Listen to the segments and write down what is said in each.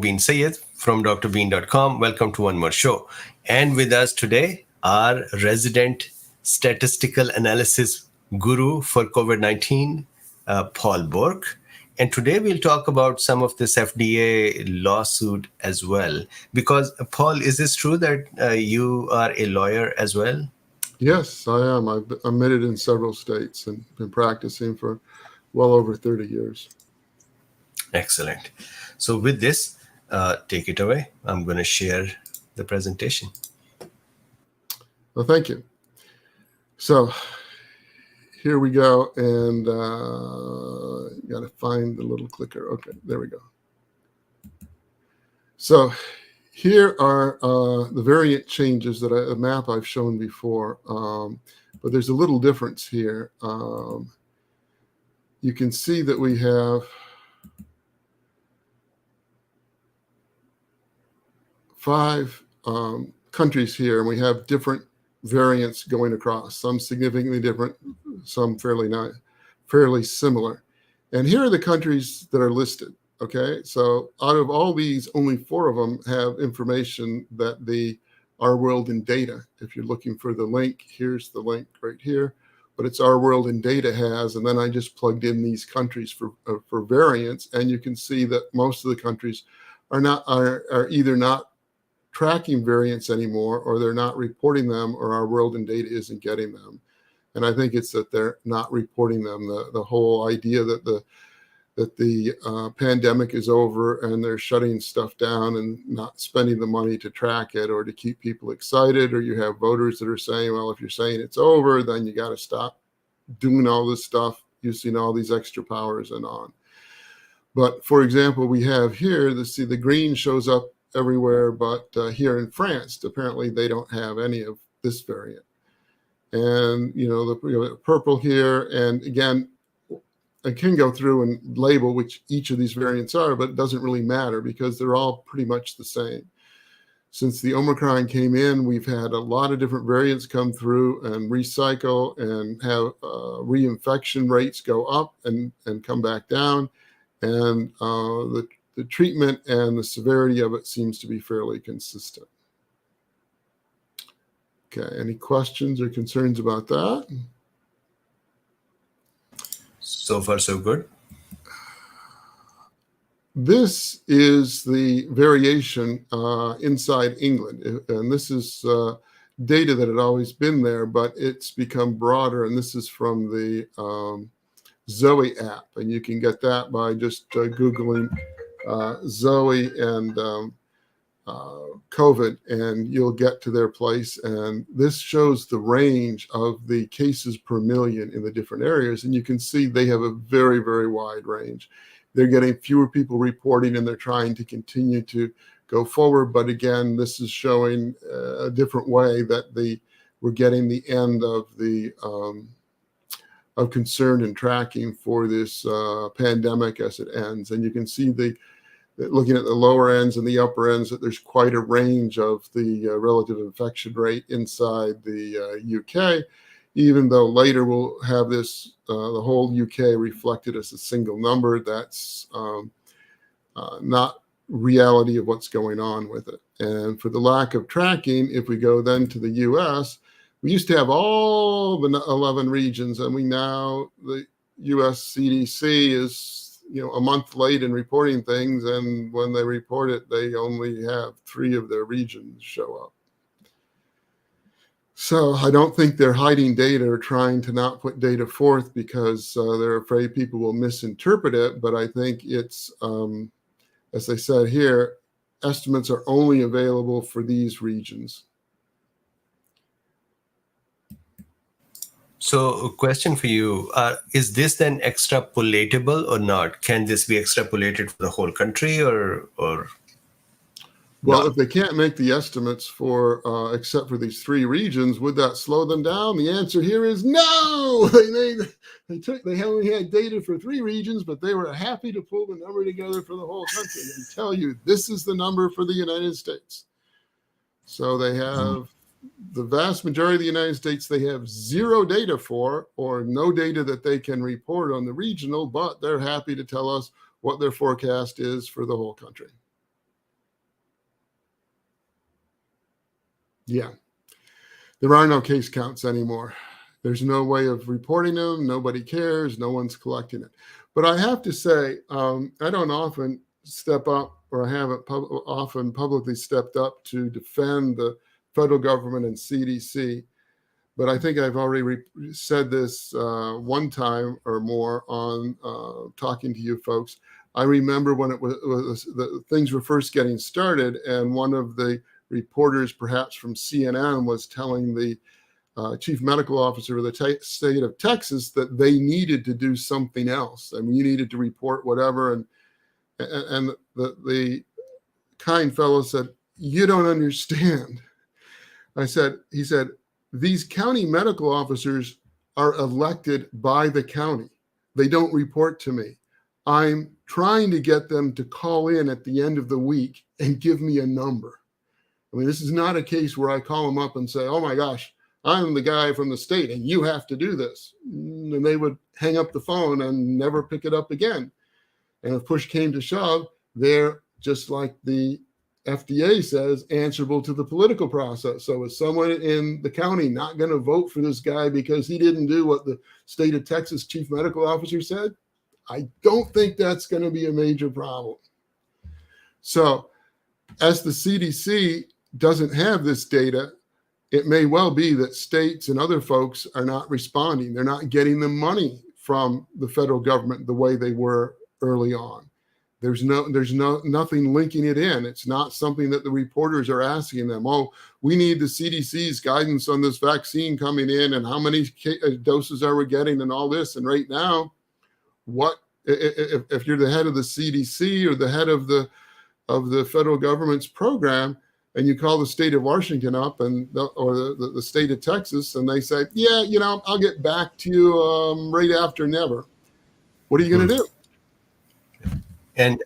Bean Sayed from drbean.com. Welcome to one more show. And with us today, our resident statistical analysis guru for COVID-19, Paul Bork. And today we'll talk about some of this FDA lawsuit as well. Because, Paul, is this true that you are a lawyer as well? Yes, I am. I've admitted in several states and been practicing for well over 30 years. Excellent. So with this, take it away. I'm going to share the presentation. Well, thank you. So here we go, and got to find the little clicker. Okay, there we go. So here are the variant changes that a map I've shown before, but there's a little difference here. You can see that we have 5 countries here, and we have different variants going across, some significantly different, some fairly similar. And here are the countries that are listed. Okay, so out of all these, only 4 of them have information that the Our World in Data, if you're looking for the link, here's the link right here, but it's Our World in Data has, and then I just plugged in these countries for variants, and you can see that most of the countries are either not tracking variants anymore, or they're not reporting them, or Our World in Data isn't getting them. And I think it's that they're not reporting them. The whole idea that the pandemic is over and they're shutting stuff down and not spending the money to track it or to keep people excited, or you have voters that are saying, well, if you're saying it's over, then you got to stop doing all this stuff, using all these extra powers and on. But for example, we have here, the green shows up everywhere, but here in France, apparently they don't have any of this variant. And, the purple here, and again, I can go through and label which each of these variants are, but it doesn't really matter because they're all pretty much the same. Since the Omicron came in, we've had a lot of different variants come through and recycle and have reinfection rates go up and come back down. And the treatment and the severity of it seems to be fairly consistent. Okay, any questions or concerns about that? So far, so good. This is the variation inside England. And this is data that had always been there, but it's become broader. And this is from the Zoe app. And you can get that by just Googling Zoe and COVID, and you'll get to their place. And this shows the range of the cases per million in the different areas. And you can see they have a very, very wide range. They're getting fewer people reporting, and they're trying to continue to go forward. But again, this is showing a different way that we're getting the end of the of concern and tracking for this pandemic as it ends. And you can see looking at the lower ends and the upper ends, that there's quite a range of the relative infection rate inside the UK, even though later we'll have this, the whole UK reflected as a single number. That's not reality of what's going on with it. And for the lack of tracking, if we go then to the US, we used to have all the 11 regions, and the US CDC is a month late in reporting things, and when they report it, they only have 3 of their regions show up. So I don't think they're hiding data or trying to not put data forth because they're afraid people will misinterpret it. But I think it's, as I said here, estimates are only available for these regions. So a question for you, is this then extrapolatable or not? Can this be extrapolated for the whole country or Well, not? If they can't make the estimates for, except for these 3 regions, would that slow them down? The answer here is no. They only had data for 3 regions, but they were happy to pull the number together for the whole country and tell you this is the number for the United States. So they have the vast majority of the United States, they have 0 data for, or no data that they can report on the regional, but they're happy to tell us what their forecast is for the whole country. Yeah. There are no case counts anymore. There's no way of reporting them. Nobody cares. No one's collecting it. But I have to say, I don't often step up, or I haven't often publicly stepped up to defend the federal government and CDC. But I think I've already said this one time or more on talking to you folks. I remember when the things were first getting started, and one of the reporters, perhaps from CNN, was telling the chief medical officer of the state of Texas that they needed to do something else. I mean, you needed to report whatever, and the kind fellow said, "You don't understand." He said, "These county medical officers are elected by the county. They don't report to me. I'm trying to get them to call in at the end of the week and give me a number. I mean, this is not a case where I call them up and say, oh my gosh, I'm the guy from the state and you have to do this." And they would hang up the phone and never pick it up again. And if push came to shove, they're just like the FDA says, answerable to the political process. So is someone in the county not going to vote for this guy because he didn't do what the state of Texas chief medical officer said? I don't think that's going to be a major problem. So as the CDC doesn't have this data, it may well be that states and other folks are not responding. They're not getting the money from the federal government the way they were early on. There's nothing linking it in. It's not something that the reporters are asking them. Oh, we need the CDC's guidance on this vaccine coming in, and how many doses are we getting, and all this. And right now, what if you're the head of the CDC or the head of the federal government's program, and you call the state of Washington up or the state of Texas, and they say, yeah, I'll get back to you right after never. What are you going to do? And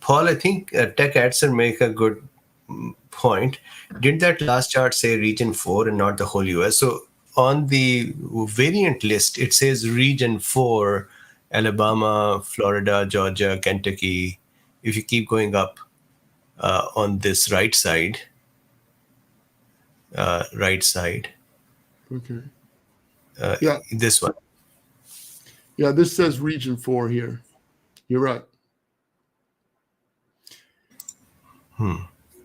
Paul, I think Tech Adson make a good point. Didn't that last chart say region 4 and not the whole US? So on the variant list, it says region 4, Alabama, Florida, Georgia, Kentucky. If you keep going up on this right side. Okay. Yeah. This one. Yeah, this says region 4 here. You're right.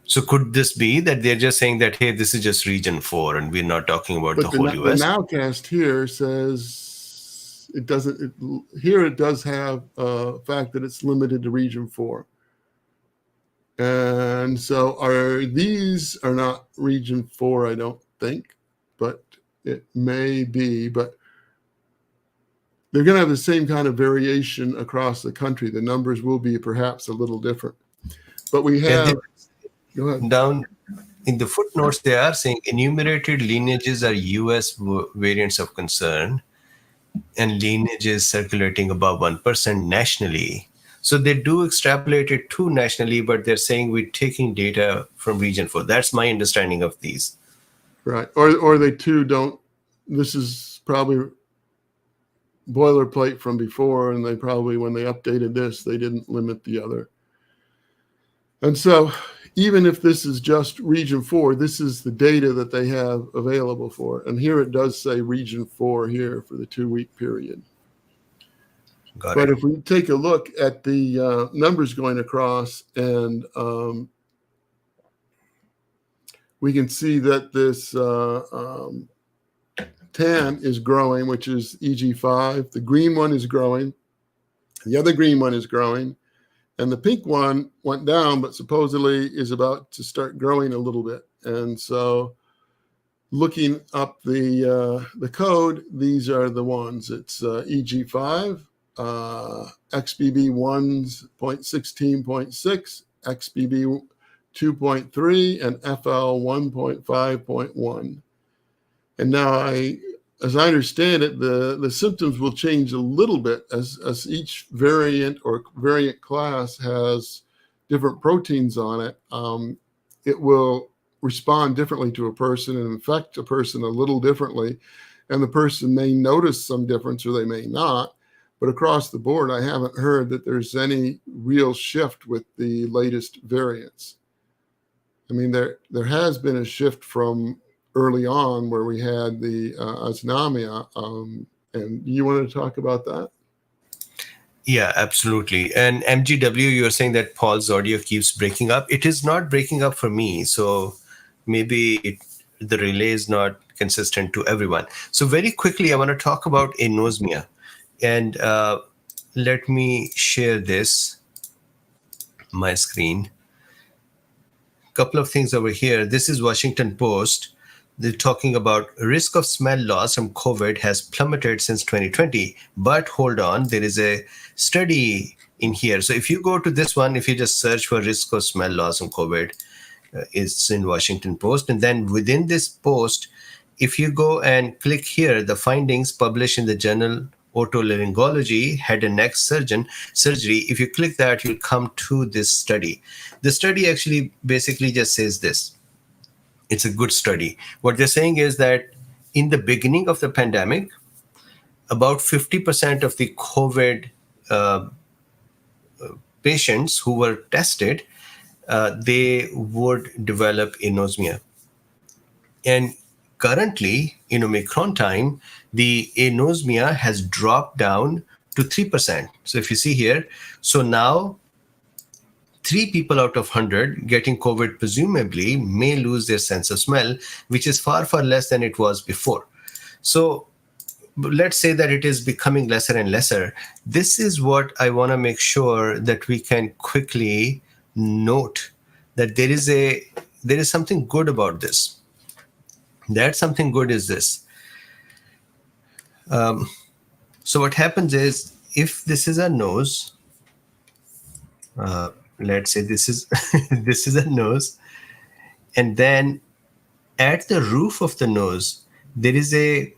So could this be that they're just saying that, hey, this is just region 4 and we're not talking about the whole US? The nowcast here says it doesn't. Here it does have a fact that it's limited to region 4. And so these are not region 4, I don't think, but it may be. But they're going to have the same kind of variation across the country. The numbers will be perhaps a little different. But we have, go ahead. Down in the footnotes, they are saying enumerated lineages are US variants of concern and lineages circulating above 1% nationally. So they do extrapolate it to nationally, but they're saying we're taking data from region 4. That's my understanding of these. Right. Or they too don't, this is probably boilerplate from before, and they probably, when they updated this, they didn't limit the other. And so even if this is just region 4, this is the data that they have available for it. And here it does say region 4 here for the 2-week period. But if we take a look at the numbers going across, and we can see that this tan is growing, which is EG5. The green one is growing. The other green one is growing. And the pink one went down, but supposedly is about to start growing a little bit. And so looking up the code, these are the ones. It's EG5, XBB 1.16.6, XBB 2.3, and FL 1.5.1. And now as I understand it, the symptoms will change a little bit as each variant or variant class has different proteins on it. It will respond differently to a person and infect a person a little differently. And the person may notice some difference or they may not. But across the board, I haven't heard that there's any real shift with the latest variants. I mean, there has been a shift from early on where we had the Anosmia, and you want to talk about that? Yeah, absolutely. And MGW, you're saying that Paul's audio keeps breaking up. It is not breaking up for me. So maybe the relay is not consistent to everyone. So very quickly, I want to talk about anosmia. And let me share this, my screen. Couple of things over here. This is Washington Post. They're talking about risk of smell loss from COVID has plummeted since 2020. But hold on, there is a study in here. So if you go to this one, if you just search for risk of smell loss from COVID, it's in Washington Post. And then within this post, if you go and click here, the findings published in the journal Otolaryngology, head and neck surgery, if you click that, you'll come to this study. The study actually basically just says this. It's a good study. What they're saying is that in the beginning of the pandemic, about 50% of the COVID patients who were tested, they would develop anosmia. And currently, in Omicron time, the anosmia has dropped down to 3%. So if you see here, so now 3 people out of 100 getting COVID presumably may lose their sense of smell, which is far, far less than it was before. So let's say that it is becoming lesser and lesser. This is what I want to make sure that we can quickly note, that there is something good about this. That something good is this. So what happens is, if this is a nose, let's say this is this is a nose, and then at the roof of the nose there is a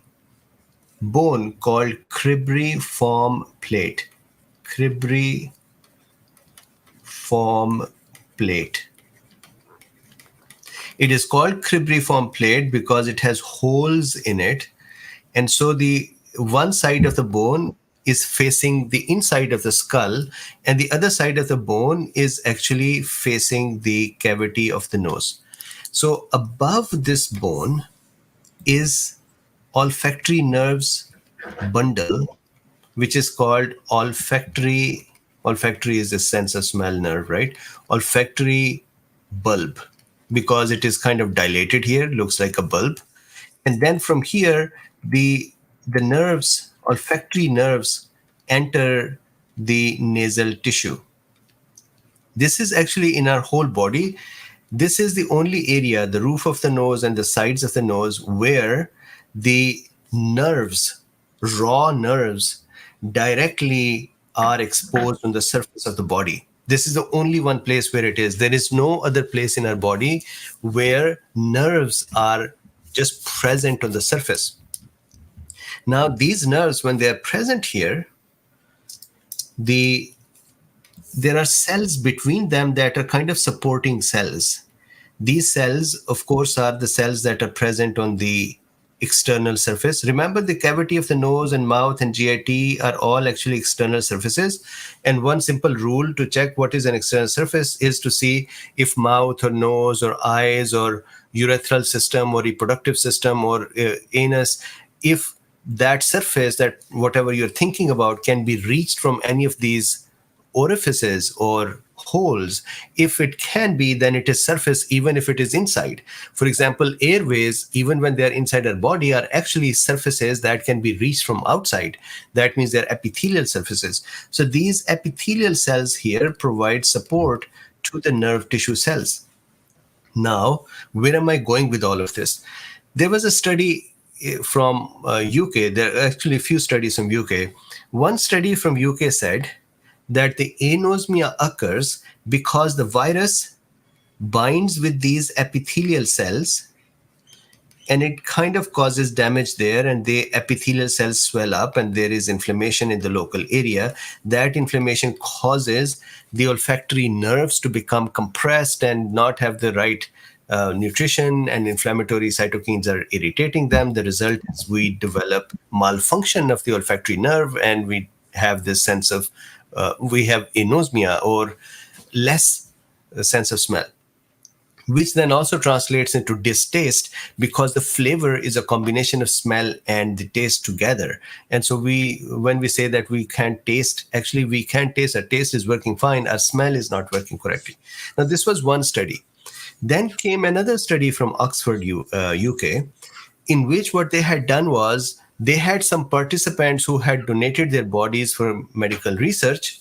bone called cribriform plate. Cribriform plate. It is called cribriform plate because it has holes in it, and so the one side of the bone is facing the inside of the skull, and the other side of the bone is actually facing the cavity of the nose. So above this bone is olfactory nerves bundle, which is called olfactory. Olfactory is the sense of smell nerve, right? Olfactory bulb, because it is kind of dilated here, looks like a bulb. And then from here, the nerves, olfactory nerves, enter the nasal tissue. This is actually in our whole body. This is the only area, the roof of the nose and the sides of the nose, where the nerves, raw nerves, directly are exposed on the surface of the body. This is the only one place where it is. There is no other place in our body where nerves are just present on the surface. Now, these nerves, when they are present here, there are cells between them that are kind of supporting cells. These cells, of course, are the cells that are present on the external surface. Remember, the cavity of the nose and mouth and GIT are all actually external surfaces. And one simple rule to check what is an external surface is to see if mouth or nose or eyes or urethral system or reproductive system or anus, if that surface, that whatever you're thinking about, can be reached from any of these orifices or holes. If it can be, then it is surface, even if it is inside. For example, airways, even when they are inside our body, are actually surfaces that can be reached from outside. That means they're epithelial surfaces. So these epithelial cells here provide support to the nerve tissue cells. Now, where am I going with all of this? There was a study from UK. There are actually a few studies from UK. One study from UK said that the anosmia occurs because the virus binds with these epithelial cells, and it kind of causes damage there, and the epithelial cells swell up and there is inflammation in the local area. That inflammation causes the olfactory nerves to become compressed and not have the right nutrition, and inflammatory cytokines are irritating them. The result is we develop malfunction of the olfactory nerve, and we have this sense of we have anosmia, or less sense of smell. which then also translates into distaste, because the flavor is a combination of smell and the taste together. And so when we say that we can't taste, actually we can taste. Our taste is working fine, our smell is not working correctly. Now this was one study. Then came another study from Oxford, UK, in which what they had done was they had some participants who had donated their bodies for medical research,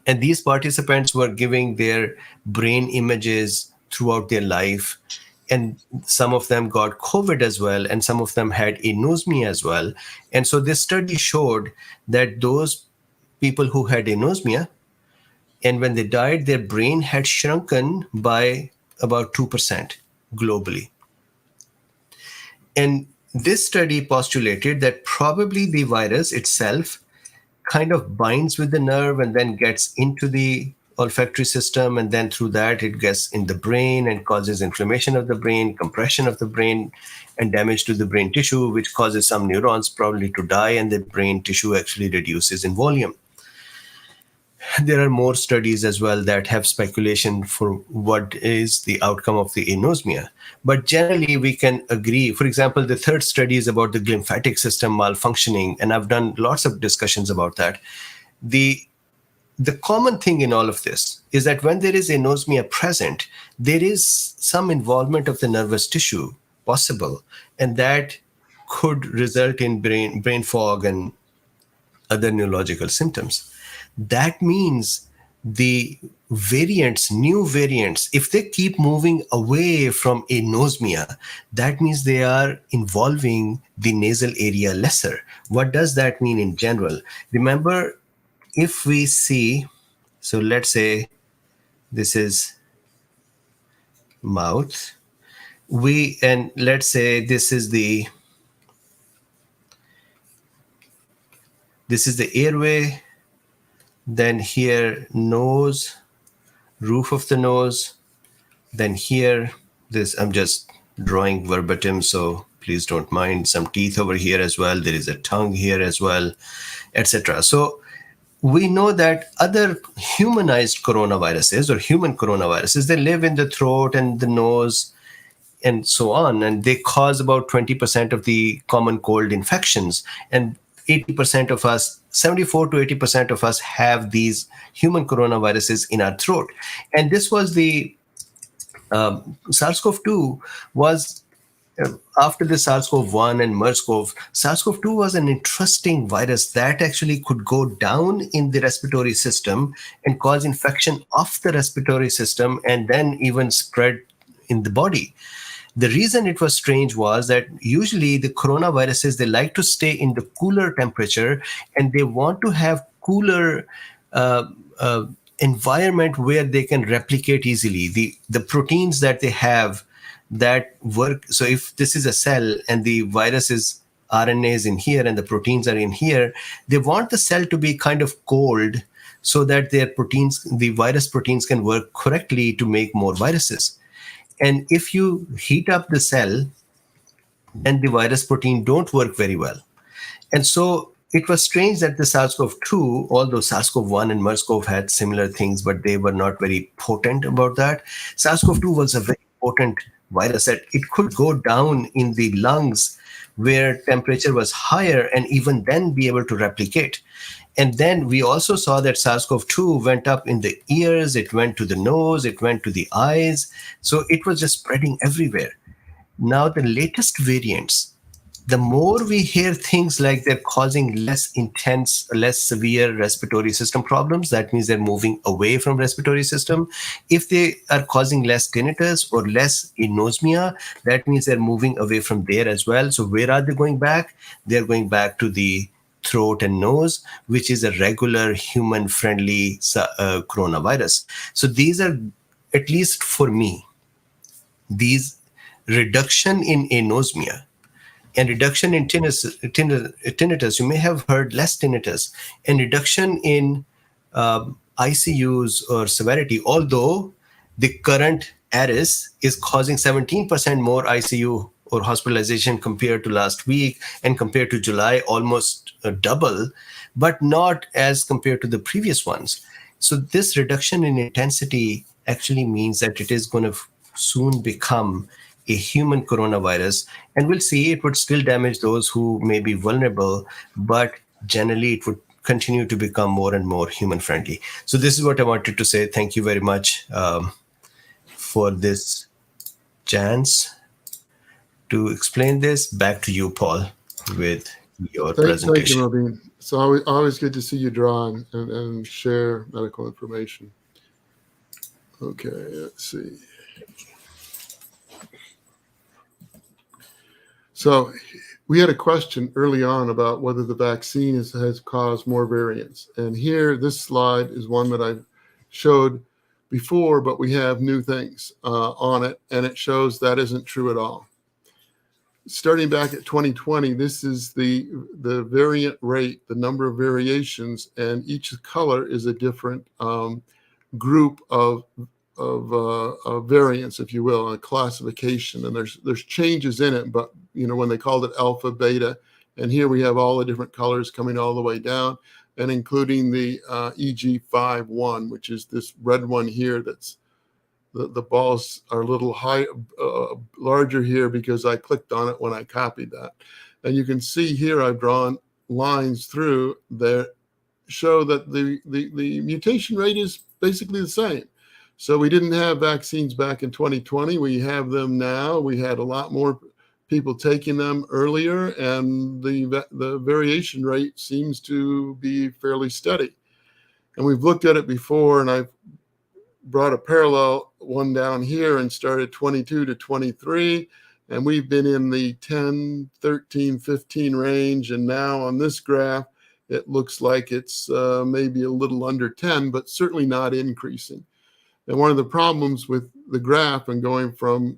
and these participants were giving their brain images throughout their life. And some of them got COVID as well, and some of them had anosmia as well. And so this study showed that those people who had anosmia, and when they died, their brain had shrunken by about 2% globally. And this study postulated that probably the virus itself kind of binds with the nerve and then gets into the olfactory system, and then through that it gets in the brain and causes inflammation of the brain, compression of the brain, and damage to the brain tissue, which causes some neurons probably to die, and the brain tissue actually reduces in volume. There are more studies as well that have speculation for what is the outcome of the anosmia. But generally, we can agree. For example, the third study is about the lymphatic system malfunctioning, and I've done lots of discussions about that. The common thing in all of this is that when there is anosmia present, there is some involvement of the nervous tissue possible, and that could result in brain fog and other neurological symptoms. That means the new variants, if they keep moving away from anosmia, that means they are involving the nasal area lesser. What does that mean in general? Remember, if we see, so let's say this is mouth, and let's say this is the airway, then here nose, roof of the nose, then here this, I'm just drawing verbatim, so please don't mind, some teeth over here as well, there is a tongue here as well, etc. So we know that other humanized coronaviruses or human coronaviruses, they live in the throat and the nose and so on, and they cause about 20% of the common cold infections. And 80% of us, 74 to 80% of us have these human coronaviruses in our throat. And this was the SARS-CoV-2 was after the SARS-CoV-1 and MERS-CoV. SARS-CoV-2 was an interesting virus that actually could go down in the respiratory system and cause infection of the respiratory system and then even spread in the body. The reason it was strange was that usually the coronaviruses, they like to stay in the cooler temperature, and they want to have cooler environment where they can replicate easily. The proteins that they have that work. So if this is a cell and the virus is RNA is in here and the proteins are in here, they want the cell to be kind of cold so that their proteins, the virus proteins, can work correctly to make more viruses. And if you heat up the cell, then the virus protein don't work very well. And so it was strange that the SARS-CoV-2, although SARS-CoV-1 and MERS-CoV had similar things, but they were not very potent about that. SARS-CoV-2 was a very potent virus that it could go down in the lungs where temperature was higher and even then be able to replicate. And then we also saw that SARS-CoV-2 went up in the ears, it went to the nose, it went to the eyes. So it was just spreading everywhere. Now the latest variants, the more we hear things like they're causing less intense, less severe respiratory system problems, that means they're moving away from respiratory system. If they are causing less tinnitus or less anosmia, that means they're moving away from there as well. So where are they going back? They're going back to the throat and nose, which is a regular human-friendly coronavirus. So these are, at least for me, these reduction in anosmia and reduction in tinnitus, you may have heard less tinnitus, and reduction in ICUs or severity, although the current ARIS is causing 17% more ICU or hospitalization compared to last week, and compared to July, almost double, but not as compared to the previous ones. So this reduction in intensity actually means that it is going to soon become a human coronavirus. And we'll see it would still damage those who may be vulnerable, but generally it would continue to become more and more human friendly. So this is what I wanted to say. Thank you very much for this chance to explain this. Back to you, Paul, with your Thank you, presentation. Mobeen. It's always good to see you draw and share medical information. Okay, let's see. So we had a question early on about whether the vaccine has caused more variants. And here, this slide is one that I showed before, but we have new things on it, and it shows that isn't true at all. Starting back at 2020, this is the variant rate, the number of variations, and each color is a different group of variants, if you will, a classification. And there's changes in it, but when they called it alpha, beta, and here we have all the different colors coming all the way down, and including the EG5.1, which is this red one here. That's the balls are a little larger here because I clicked on it when I copied that. And you can see here I've drawn lines through that show that the mutation rate is basically the same. So we didn't have vaccines back in 2020. We have them now. We had a lot more people taking them earlier, and the variation rate seems to be fairly steady. And we've looked at it before, and I've brought a parallel one down here and started 22 to 23, and we've been in the 10, 13, 15 range, and now on this graph, it looks like it's maybe a little under 10, but certainly not increasing. And one of the problems with the graph and going from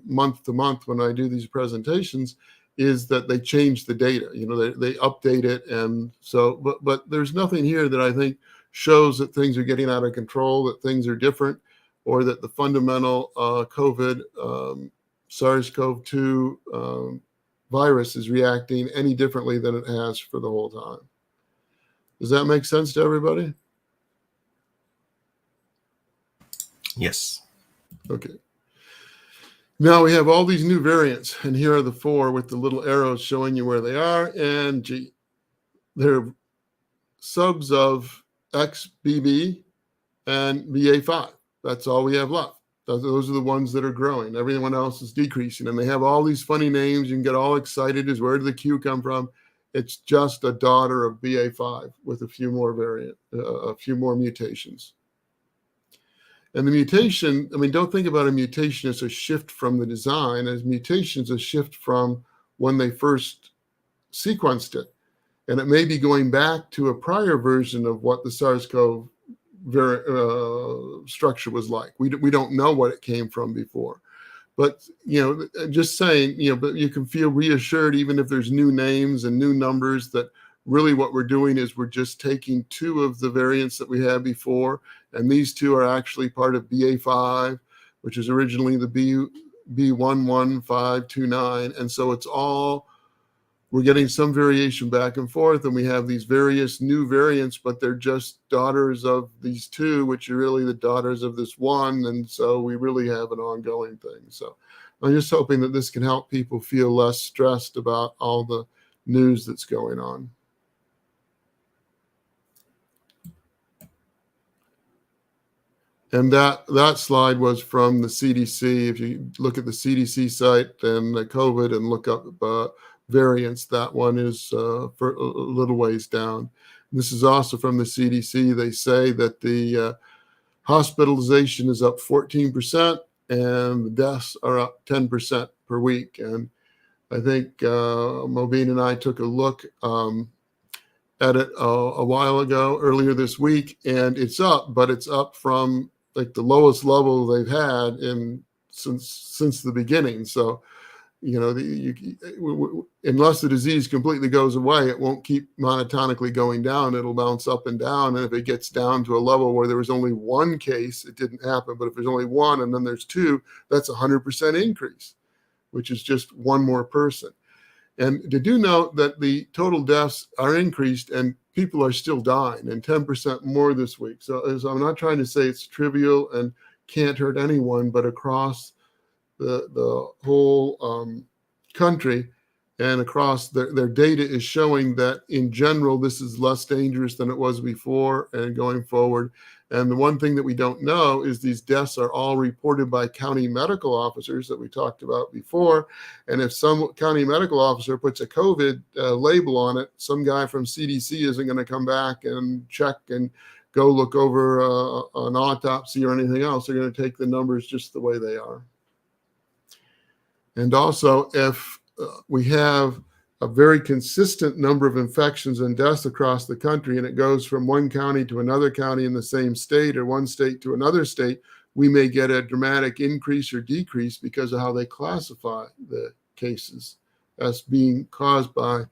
month to month when I do these presentations is that they change the data. They update it, and so but there's nothing here that I think shows that things are getting out of control, that things are different, or that the fundamental COVID SARS-CoV-2 virus is reacting any differently than it has for the whole time. Does that make sense to everybody? Yes. Okay. Now we have all these new variants, and here are the 4 with the little arrows showing you where they are, and they're subs of XBB and BA5. That's all we have left. Those are the ones that are growing. Everyone else is decreasing, and they have all these funny names. You can get all excited as where did the Q come from? It's just a daughter of BA5 with a few more mutations. And the mutation, don't think about a mutation as a shift from the design. As mutations, a shift from when they first sequenced it. And it may be going back to a prior version of what the SARS-CoV structure was like. We don't know what it came from before. But, just saying, but you can feel reassured even if there's new names and new numbers that really what we're doing is we're just taking 2 of the variants that we had before, and these 2 are actually part of BA5, which is originally the B11529. And so it's all, we're getting some variation back and forth, and we have these various new variants, but they're just daughters of these 2, which are really the daughters of this 1. And so we really have an ongoing thing. So I'm just hoping that this can help people feel less stressed about all the news that's going on. And that slide was from the CDC. If you look at the CDC site and the COVID and look up variants, that one is for a little ways down. This is also from the CDC. They say that the hospitalization is up 14% and the deaths are up 10% per week. And I think Mobeen and I took a look at it a while ago, earlier this week, and it's up, but it's up from like the lowest level they've had since the beginning. So, unless the disease completely goes away, it won't keep monotonically going down. It'll bounce up and down. And if it gets down to a level where there was only 1 case, it didn't happen. But if there's only 1 and then there's 2, that's 100% increase, which is just 1 more person. And to do note that the total deaths are increased and people are still dying, and 10% more this week. So I'm not trying to say it's trivial, and can't hurt anyone, but across the whole country and across their data is showing that in general, this is less dangerous than it was before and going forward. And the one thing that we don't know is these deaths are all reported by county medical officers that we talked about before. And if some county medical officer puts a COVID label on it, some guy from CDC isn't going to come back and check and go look over an autopsy or anything else. They're going to take the numbers just the way they are. And also, if we have a very consistent number of infections and deaths across the country, and it goes from one county to another county in the same state or one state to another state, we may get a dramatic increase or decrease because of how they classify the cases as being caused by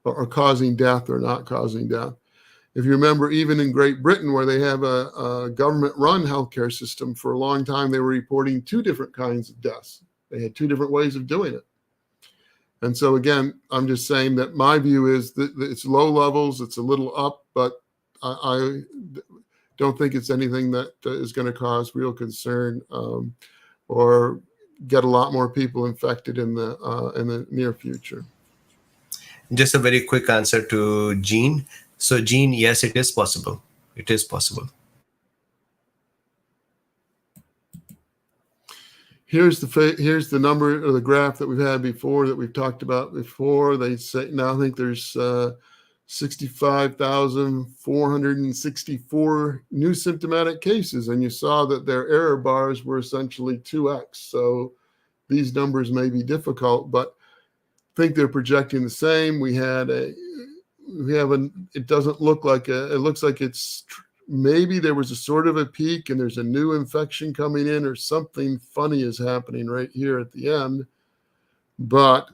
or causing death or not causing death. If you remember, even in Great Britain, where they have a government-run healthcare system, for a long time they were reporting 2 different kinds of deaths. They had 2 different ways of doing it. And so again, I'm just saying that my view is that it's low levels, it's a little up, but I don't think it's anything that is going to cause real concern or get a lot more people infected in the near future. Just a very quick answer to Jean. So Jean, yes, it is possible. It is possible. Here's the number or the graph that we've had before, that we've talked about before. They say now I think there's 65,464 new symptomatic cases, and you saw that their error bars were essentially 2x. So these numbers may be difficult, but I think they're projecting the same. It doesn't look like it looks like it's maybe there was a sort of a peak and there's a new infection coming in, or something funny is happening right here at the end. But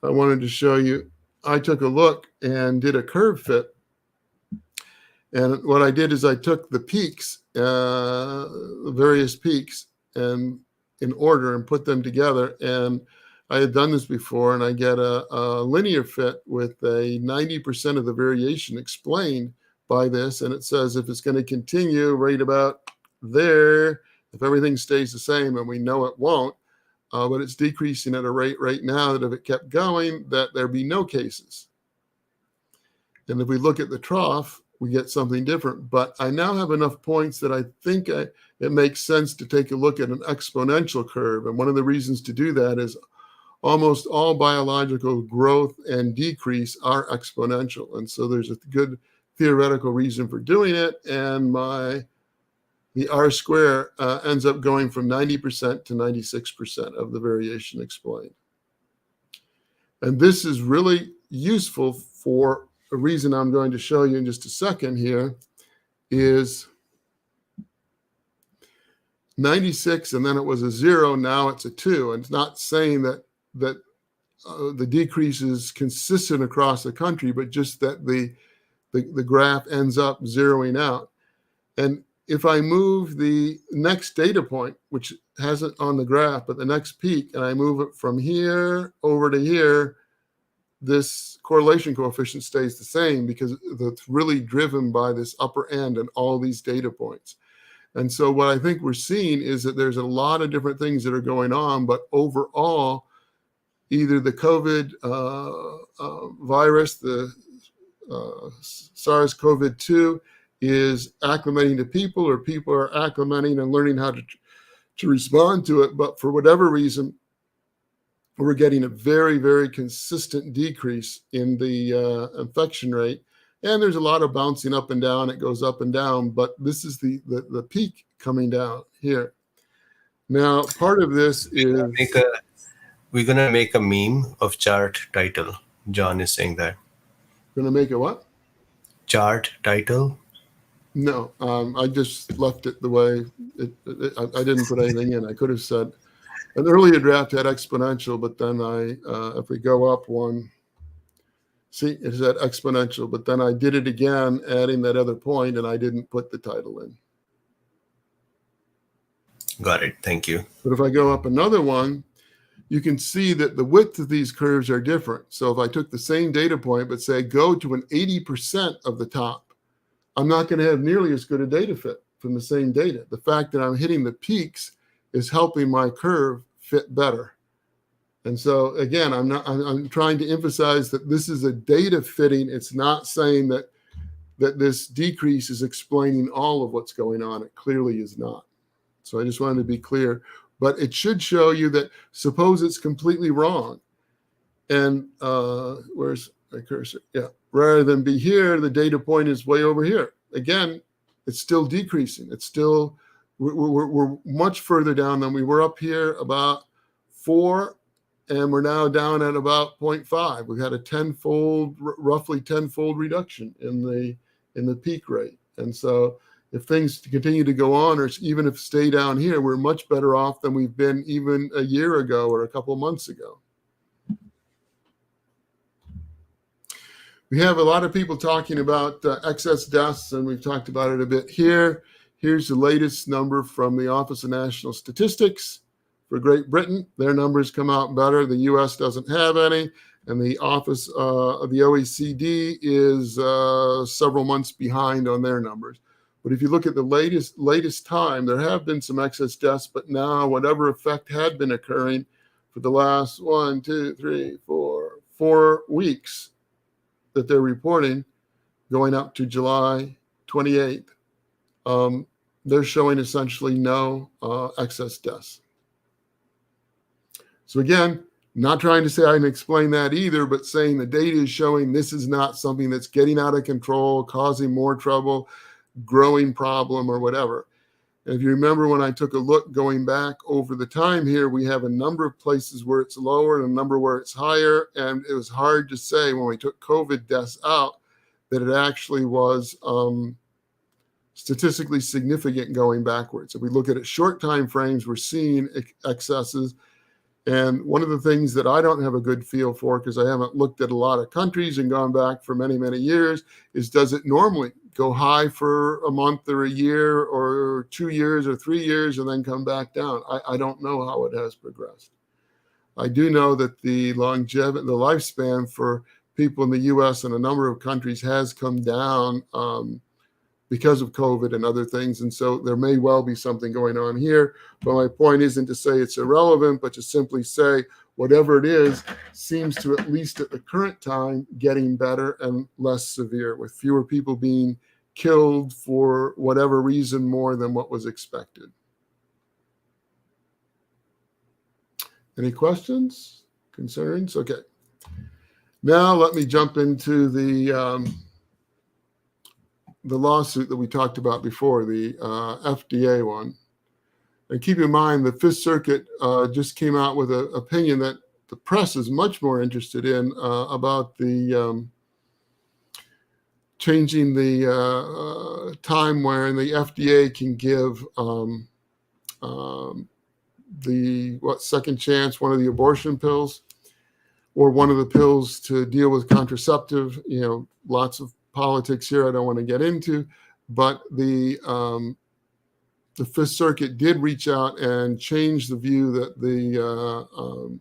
I wanted to show you, I took a look and did a curve fit. And what I did is I took the peaks, the various peaks, and in order, and put them together. And I had done this before, and I get a linear fit with a 90% of the variation explained by this, and it says if it's going to continue right about there, if everything stays the same, and we know it won't, but it's decreasing at a rate right now that if it kept going, that there'd be no cases. And if we look at the trough, we get something different. But I now have enough points that I think it makes sense to take a look at an exponential curve. And one of the reasons to do that is almost all biological growth and decrease are exponential. And so there's a good theoretical reason for doing it, and the R square ends up going from 90% to 96% of the variation explained. And this is really useful for a reason I'm going to show you in just a second here, is 96 and then it was a 0, now it's a 2. And it's not saying that the decrease is consistent across the country, but just that the graph ends up zeroing out. And if I move the next data point, which has it on the graph, but the next peak, and I move it from here over to here, this correlation coefficient stays the same, because it's really driven by this upper end and all these data points. And so what I think we're seeing is that there's a lot of different things that are going on, but overall, either the COVID virus, the SARS-CoV-2 is acclimating to people, or people are acclimating and learning how to respond to it. But for whatever reason, we're getting a very, very consistent decrease in the infection rate. And there's a lot of bouncing up and down. It goes up and down, but this is the peak coming down here. Now, part of this is... We're going to make a meme of chart title. John is saying that. Going to make a what? Chart title? No, I just left it the way I didn't put anything in. I could have said an earlier draft had exponential, but then if we go up one, see, it said exponential, but then I did it again, adding that other point, and I didn't put the title in. Got it. Thank you. But if I go up another one, you can see that the width of these curves are different. So if I took the same data point, but say go to an 80% of the top, I'm not going to have nearly as good a data fit. from the same data. The fact that I'm hitting the peaks is helping my curve fit better. And so again, I'm trying to emphasize that this is a data fitting. It's not saying that this decrease is explaining all of what's going on. It clearly is not. So I just wanted to be clear, but it should show you that suppose it's completely wrong. And where's my cursor? Yeah, rather than be here, the data point is way over here. Again, it's still decreasing. It's still, we're much further down than we were up here, about 4, and we're now down at about 0.5. We've had a roughly tenfold reduction in the peak rate. And so if things continue to go on, or even if stay down here, we're much better off than we've been even a year ago or a couple of months ago. We have a lot of people talking about excess deaths, and we've talked about it a bit here. Here's the latest number from the Office of National Statistics for Great Britain. Their numbers come out better. The US doesn't have any, and the Office of the OECD is several months behind on their numbers. But if you look at the latest time, there have been some excess deaths, but now whatever effect had been occurring for the last 4 weeks that they're reporting, going up to July 28th, they're showing essentially no excess deaths. So again, not trying to say I can explain that either, but saying the data is showing this is not something that's getting out of control, causing more trouble, growing problem, or whatever. And if you remember when I took a look going back over the time here, we have a number of places where it's lower and a number where it's higher. And it was hard to say when we took COVID deaths out that it actually was statistically significant going backwards. If we look at it short time frames, we're seeing excesses. And one of the things that I don't have a good feel for, because I haven't looked at a lot of countries and gone back for many, many years, is does it normally go high for a month or a year or 2 years or 3 years and then come back down? I don't know how it has progressed. I do know that the lifespan for people in the US and a number of countries has come down because of COVID and other things. And so there may well be something going on here. But my point isn't to say it's irrelevant, but to simply say whatever it is seems to, at least at the current time, getting better and less severe, with fewer people being killed for whatever reason more than what was expected. Any questions, concerns? Okay. Now let me jump into the lawsuit that we talked about before, the FDA one. And keep in mind, the Fifth Circuit just came out with an opinion that the press is much more interested in about the changing the time where the FDA can give second chance, one of the abortion pills, or one of the pills to deal with contraceptive, lots of politics here I don't want to get into, but the Fifth Circuit did reach out and change the view that the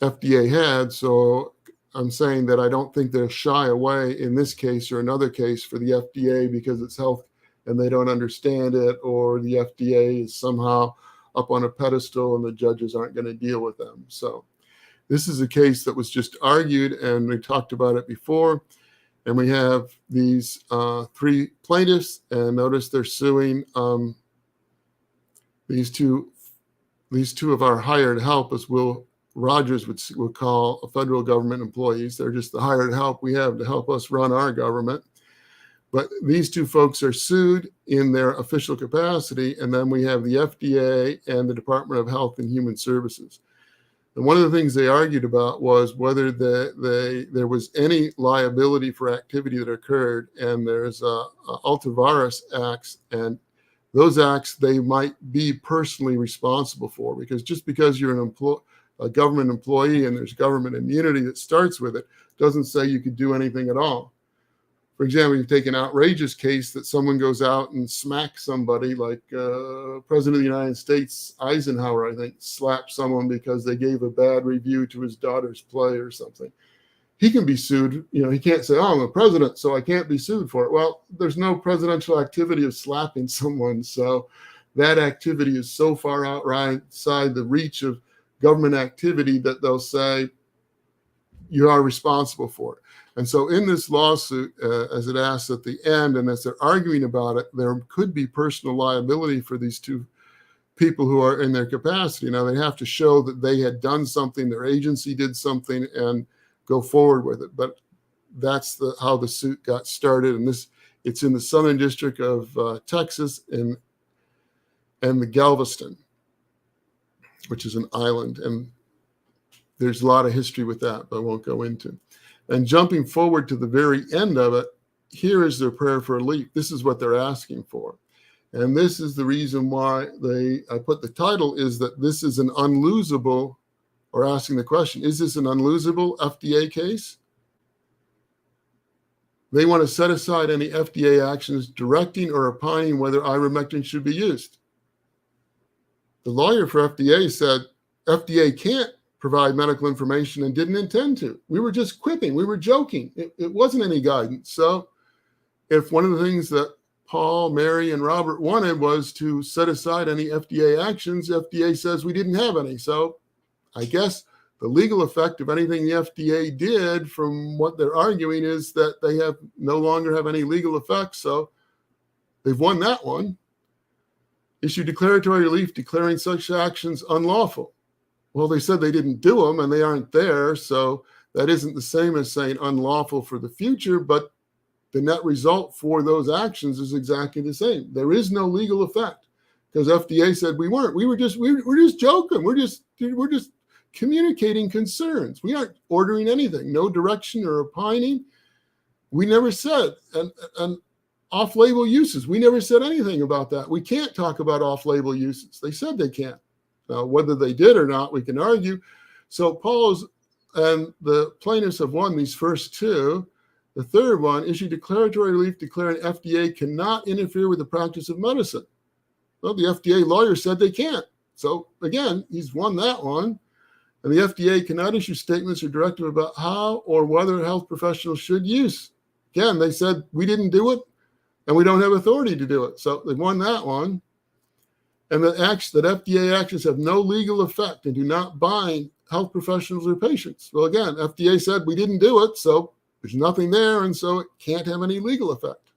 FDA had. So I'm saying that I don't think they'll shy away in this case or another case for the FDA because it's health and they don't understand it, or the FDA is somehow up on a pedestal and the judges aren't going to deal with them. So this is a case that was just argued, and we talked about it before. And we have these 3 plaintiffs, and notice they're suing these two of our hired help, as Will Rogers would call federal government employees. They're just the hired help we have to help us run our government. But these 2 folks are sued in their official capacity, and then we have the FDA and the Department of Health and Human Services. And one of the things they argued about was whether there was any liability for activity that occurred, and there's ultravirus acts, and those acts they might be personally responsible for, because just because you're a government employee and there's government immunity that starts with it doesn't say you could do anything at all. For example, you take an outrageous case that someone goes out and smacks somebody, like President of the United States, Eisenhower, I think, slapped someone because they gave a bad review to his daughter's play or something. he can be sued. He can't say, oh, I'm a president, so I can't be sued for it. Well, there's no presidential activity of slapping someone. So that activity is so far outside the reach of government activity that they'll say you are responsible for it. And so in this lawsuit, as it asks at the end, and as they're arguing about it, there could be personal liability for these two people who are in their capacity. Now, they have to show that they had done something, their agency did something, and go forward with it. But that's how the suit got started. And it's in the Southern District of Texas and the Galveston, which is an island. And there's a lot of history with that, but I won't go into. And jumping forward to the very end of it, here is their prayer for relief. This is what they're asking for. And this is the reason why I put the title is that this is an unlosable, or asking the question, is this an unlosable FDA case? They want to set aside any FDA actions directing or opining whether ivermectin should be used. The lawyer for FDA said FDA can't provide medical information and didn't intend to. We were just quipping. We were joking. It wasn't any guidance. So if one of the things that Paul, Mary, and Robert wanted was to set aside any FDA actions, FDA says we didn't have any. So I guess the legal effect of anything the FDA did from what they're arguing is that they no longer have any legal effect. So they've won that one. Issue declaratory relief declaring such actions unlawful. Well, they said they didn't do them and they aren't there. So that isn't the same as saying unlawful for the future, but the net result for those actions is exactly the same. There is no legal effect because FDA said we weren't. We're just joking. We're just communicating concerns. We aren't ordering anything. No direction or opining. We never said and off-label uses. We never said anything about that. We can't talk about off-label uses. They said they can't. Now, whether they did or not, we can argue. So Paul's and the plaintiffs have won these first two. The third one, issue declaratory relief declaring FDA cannot interfere with the practice of medicine. Well, the FDA lawyer said they can't. So again, he's won that one. And the FDA cannot issue statements or directive about how or whether health professionals should use. Again, they said we didn't do it and we don't have authority to do it. So they won that one. And that FDA actions have no legal effect and do not bind health professionals or patients. Well, again, FDA said we didn't do it, so there's nothing there, and so it can't have any legal effect.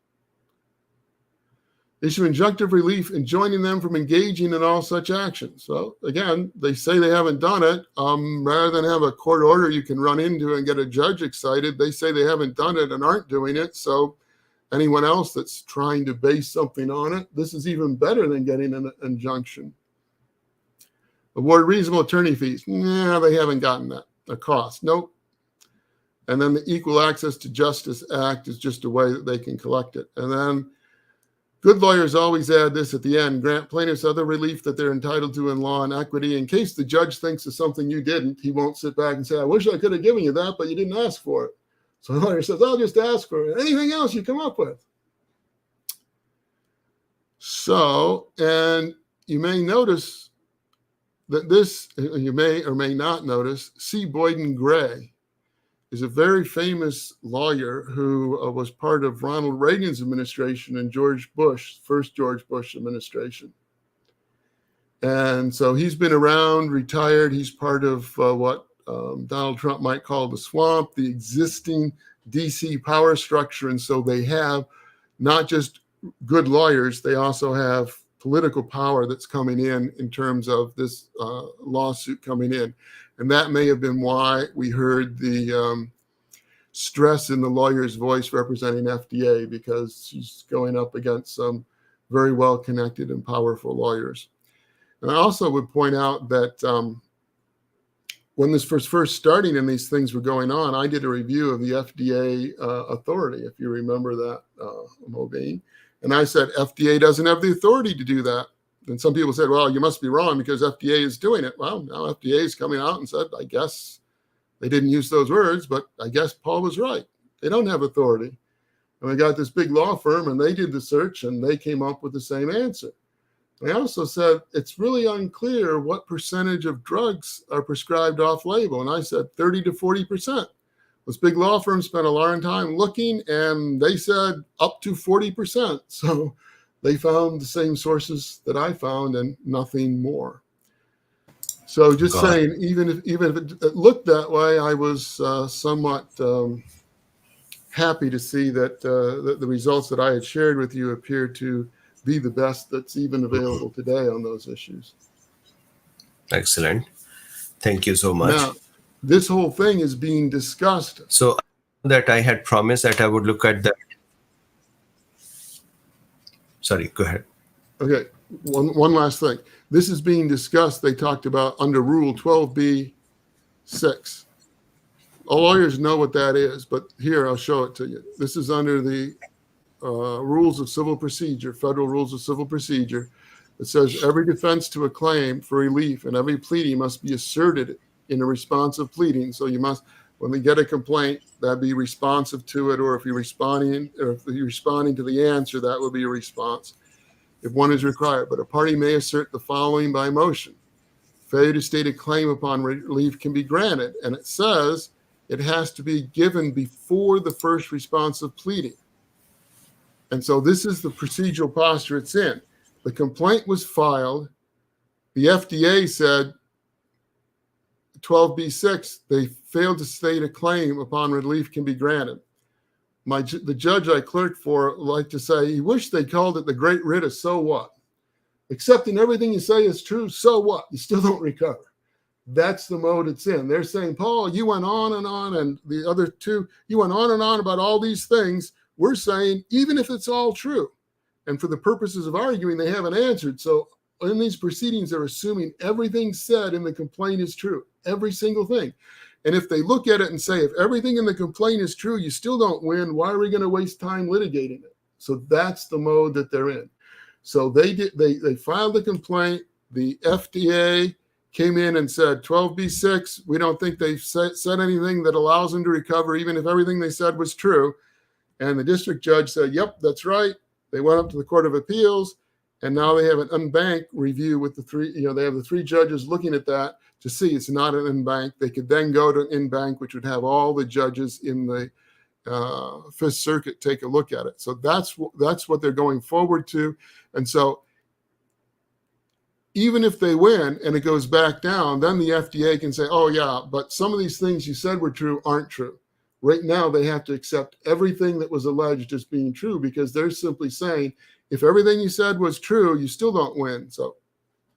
Issue injunctive relief enjoining them from engaging in all such actions. So again, they say they haven't done it. Rather than have a court order you can run into and get a judge excited, they say they haven't done it and aren't doing it. So anyone else that's trying to base something on it, this is even better than getting an injunction. Award reasonable attorney fees. Nah, they haven't gotten that. A cost. Nope. And then the Equal Access to Justice Act is just a way that they can collect it. And then good lawyers always add this at the end, grant plaintiffs other relief that they're entitled to in law and equity. In case the judge thinks of something you didn't, he won't sit back and say, I wish I could have given you that, but you didn't ask for it. So the lawyer says, I'll just ask for it. Anything else you come up with. So, and you may notice that this, you may or may not notice, C. Boyden Gray is a very famous lawyer who was part of Ronald Reagan's administration and first George Bush administration. And so he's been around, retired. He's part of what Donald Trump might call the swamp, the existing DC power structure. And so they have not just good lawyers, they also have political power that's coming in terms of this lawsuit coming in. And that may have been why we heard the stress in the lawyer's voice representing FDA, because she's going up against some very well-connected and powerful lawyers. And I also would point out that when this was first starting and these things were going on, I did a review of the FDA authority, if you remember that, Mobeen. And I said, FDA doesn't have the authority to do that. And some people said, well, you must be wrong because FDA is doing it. Well, now FDA is coming out and said, I guess they didn't use those words, but I guess Paul was right. They don't have authority. And we got this big law firm and they did the search and they came up with the same answer. I also said, it's really unclear what percentage of drugs are prescribed off-label. And I said 30 to 40%. This big law firm spent a lot of time looking, and they said up to 40%. So they found the same sources that I found and nothing more. So just saying, even if it looked that way, I was somewhat happy to see that the results that I had shared with you appear to be the best that's even available today on those issues. Excellent. Thank you so much. Now, this whole thing is being discussed. So that I had promised that I would look at that. Sorry, go ahead. Okay, one last thing. This is being discussed. They talked about under Rule 12b-6. All lawyers know what that is, but here I'll show it to you. This is under the Rules of Civil Procedure, Federal Rules of Civil Procedure. It says every defense to a claim for relief and every pleading must be asserted in a responsive pleading. So you must, when we get a complaint, that be responsive to it, or if you're responding to the answer, that would be a response if one is required. But a party may assert the following by motion. Failure to state a claim upon relief can be granted, and it says it has to be given before the first responsive pleading. And so this is the procedural posture it's in. The complaint was filed. The FDA said 12b-6, they failed to state a claim upon relief can be granted. The judge I clerked for liked to say he wished they called it the great writ of so what. Accepting everything you say is true, so what? You still don't recover. That's the mode it's in. They're saying, Paul, you went on, and the other two, you went on about all these things. We're saying, even if it's all true, and for the purposes of arguing, they haven't answered. So in these proceedings, they're assuming everything said in the complaint is true, every single thing. And if they look at it and say, if everything in the complaint is true, you still don't win, why are we going to waste time litigating it? So that's the mode that they're in. So they filed the complaint. The FDA came in and said 12b-6, we don't think they've said anything that allows them to recover, even if everything they said was true. And the district judge said, yep, that's right. They went up to the Court of Appeals, and now they have an unbanked review with the three, they have the three judges looking at that to see it's not an in-bank. They could then go to an in-bank, which would have all the judges in the Fifth Circuit take a look at it. So that's what they're going forward to. And so even if they win and it goes back down, then the FDA can say, oh yeah, but some of these things you said were true aren't true. Right now, they have to accept everything that was alleged as being true, because they're simply saying, if everything you said was true, you still don't win. So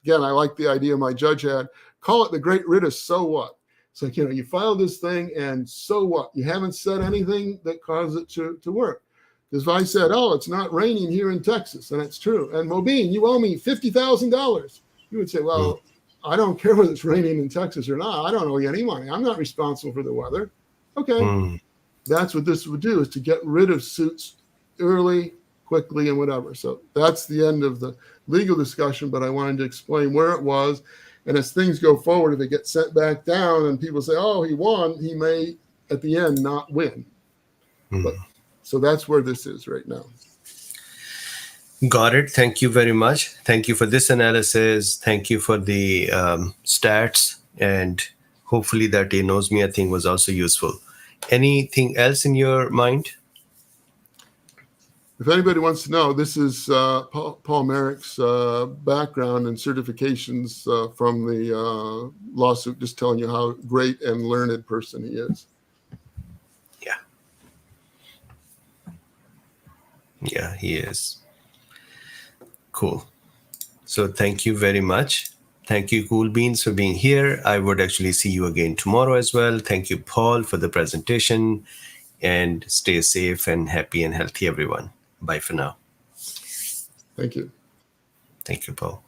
again, I like the idea my judge had. Call it the great writ of so what. So, you filed this thing, and so what? You haven't said anything that caused it to work. Because if I said, oh, it's not raining here in Texas, and it's true, and Mobeen, you owe me $50,000, you would say, well, I don't care whether it's raining in Texas or not. I don't owe you any money. I'm not responsible for the weather. Okay. That's what this would do, is to get rid of suits early, quickly, and whatever. So that's the end of the legal discussion, but I wanted to explain where it was. And as things go forward, if it gets sent back down and people say, oh, he won, he may at the end not win. But, so that's where this is right now. Got it. Thank you very much. Thank you for this analysis. Thank you for the stats. And hopefully that anosmia thing was also useful. Anything else in your mind? If anybody wants to know, this is Paul Merrick's background and certifications from the lawsuit, just telling you how great and learned person he is. Yeah. Yeah, he is. Cool. So thank you very much. Thank you, KoolBeens, for being here. I would actually see you again tomorrow as well. Thank you, Paul, for the presentation. And stay safe and happy and healthy, everyone. Bye for now. Thank you. Thank you, Paul.